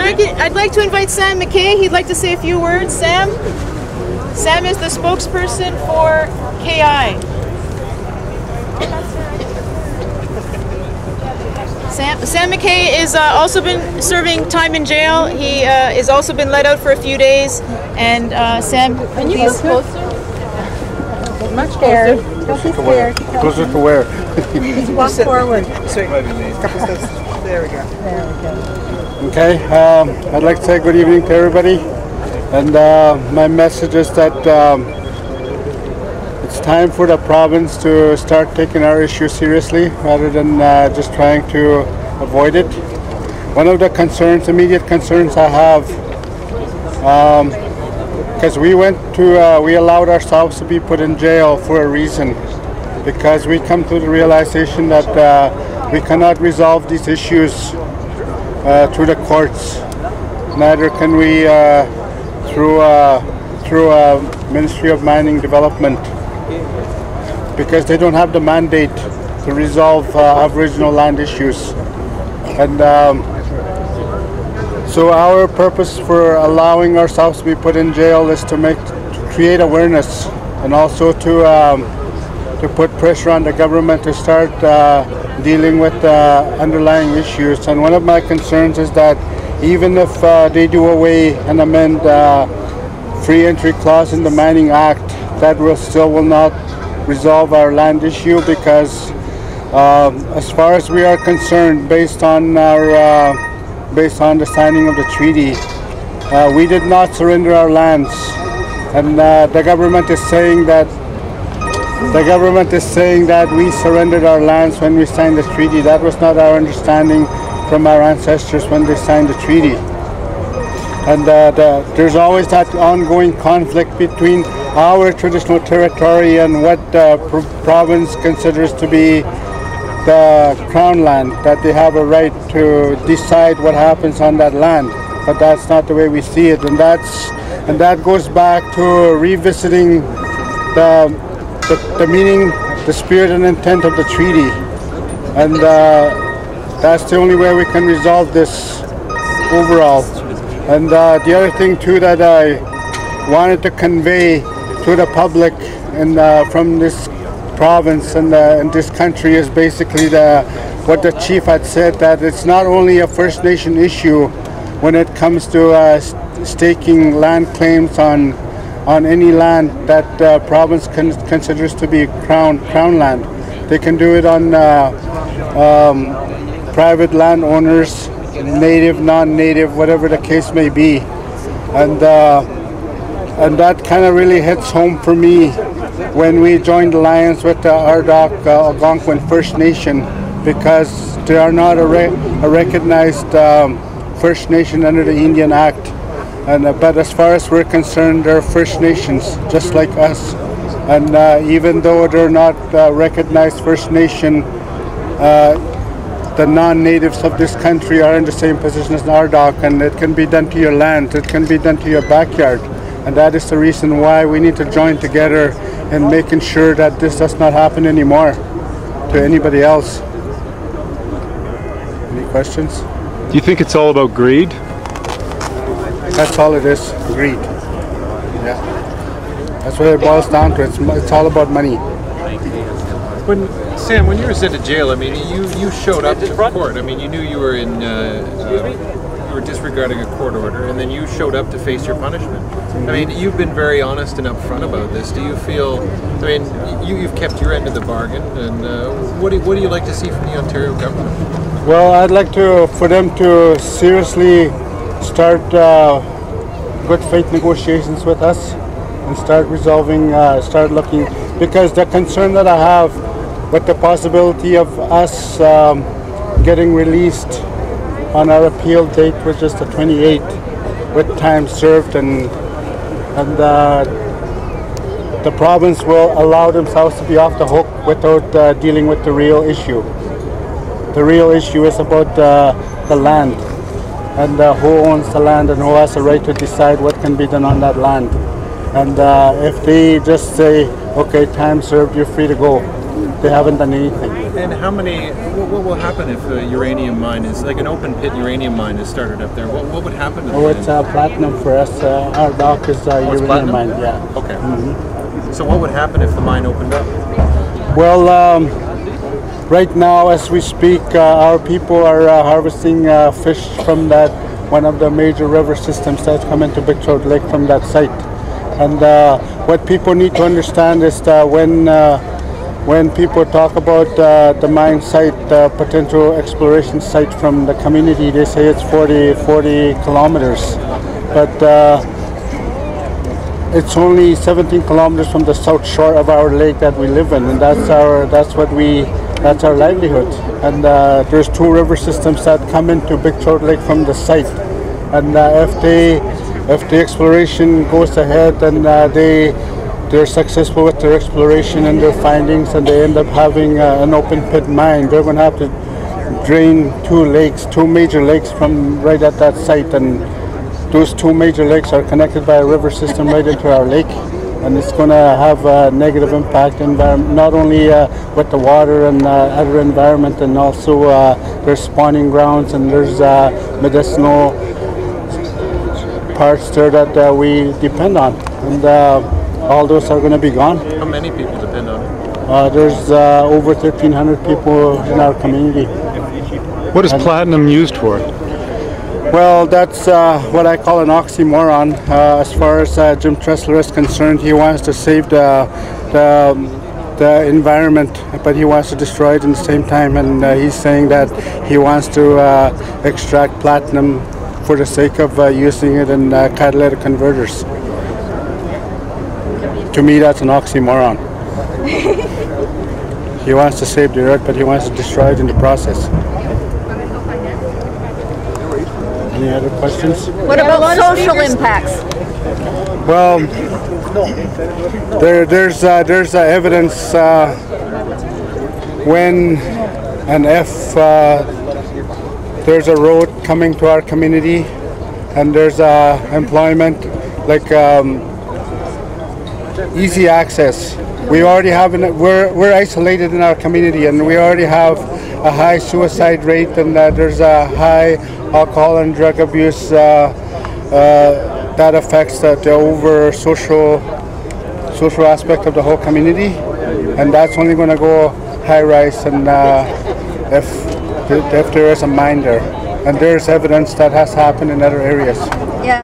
I'd like to invite Sam Macay. He'd like to say a few words. Sam? Sam is the spokesperson for KI. Sam Macay is also been serving time in jail. He has also been let out for a few days. And Sam, can you go closer? Much closer. Don't be scared. Closer to where? Just walk forward. There we go. Okay, I'd like to say good evening to everybody. And my message is that it's time for the province to start taking our issue seriously rather than just trying to avoid it. One of the concerns, immediate concerns I have, because we allowed ourselves to be put in jail for a reason, because we come to the realization that we cannot resolve these issues through the courts. Neither can we through Ministry of Mining Development, because they don't have the mandate to resolve Aboriginal land issues. And so our purpose for allowing ourselves to be put in jail is to create awareness, and also to put pressure on the government to start dealing with underlying issues. And one of my concerns is that even if they do away and amend free entry clause in the Mining Act, that will not resolve our land issue, because as far as we are concerned, based on the signing of the treaty, we did not surrender our lands, and the government is saying that we surrendered our lands when we signed the treaty. That was not our understanding from our ancestors when they signed the treaty. And there's always that ongoing conflict between our traditional territory and what the province considers to be the crown land, that they have a right to decide what happens on that land. But that's not the way we see it, and that goes back to revisiting the meaning, the spirit and intent of the treaty. And that's the only way we can resolve this overall. And the other thing too that I wanted to convey to the public and from this province and this country is basically what the chief had said, that it's not only a First Nation issue when it comes to staking land claims on any land that the province considers to be crown land. They can do it on private landowners, native, non-native, whatever the case may be, and that kind of really hits home for me when we joined alliance with the Ardoch Algonquin First Nation, because they are not a recognized First Nation under the Indian Act, but as far as we're concerned, they're First Nations just like us, and even though they're not recognized First Nation, the non-natives of this country are in the same position as Ardoch, and it can be done to your land, it can be done to your backyard. And that is the reason why we need to join together in making sure that this does not happen anymore to anybody else. Any questions? Do you think it's all about greed? That's all it is, greed. Yeah. That's what it boils down to. It's all about money. Sam, when you were sent to jail, I mean, you showed up to court. I mean, you knew you were you were disregarding a court order, and then you showed up to face your punishment. I mean, you've been very honest and upfront about this. Do you feel? I mean, you've kept your end of the bargain, and what do you like to see from the Ontario government? Well, I'd like for them to seriously start good faith negotiations with us and start resolving, start looking, because the concern that I have with the possibility of us getting released on our appeal date, which is the 28th, with time served, and the province will allow themselves to be off the hook without dealing with the real issue. The real issue is about the land, and who owns the land and who has the right to decide what can be done on that land. And if they just say, okay, time served, you're free to go, They haven't done anything. And how many? What will happen if a uranium mine is like an open pit uranium mine is started up there? What would happen to the Oh, mine? it's platinum for us. Our dock is uranium platinum? mine. Yeah. Okay. So what would happen if the mine opened up? Well, right now, as we speak, our people are harvesting fish from that one of the major river systems that come into Big Trout Lake from that site. And what people need to understand is that when people talk about the mine site, the potential exploration site from the community, they say it's 40 kilometers. But it's only 17 kilometers from the south shore of our lake that we live in, and that's our livelihood. And there's two river systems that come into Big Trout Lake from the site. And if the exploration goes ahead and they're successful with their exploration and their findings, and they end up having an open pit mine, they're going to have to drain two major lakes from right at that site, and those two major lakes are connected by a river system right into our lake, and it's going to have a negative impact not only with the water and other environment, and also there's spawning grounds and there's medicinal parts there that we depend on, and all those are going to be gone. How many people depend on it? There's over 1,300 people in our community. What is platinum used for? Well, that's what I call an oxymoron. As far as Jim Tressler is concerned, he wants to save the environment, but he wants to destroy it at the same time. And he's saying that he wants to extract platinum for the sake of using it in catalytic converters. To me, that's an oxymoron. He wants to save the earth, but he wants to destroy it in the process. Any other questions? What about social impacts? Well, there's evidence when and if there's a road coming to our community, and there's employment, like easy access. We already have we're isolated in our community, and we already have a high suicide rate, and there's a high alcohol and drug abuse that affects the over social aspect of the whole community, and that's only going to go high rise, and if there is a mine there, and there's evidence that has happened in other areas. Yeah.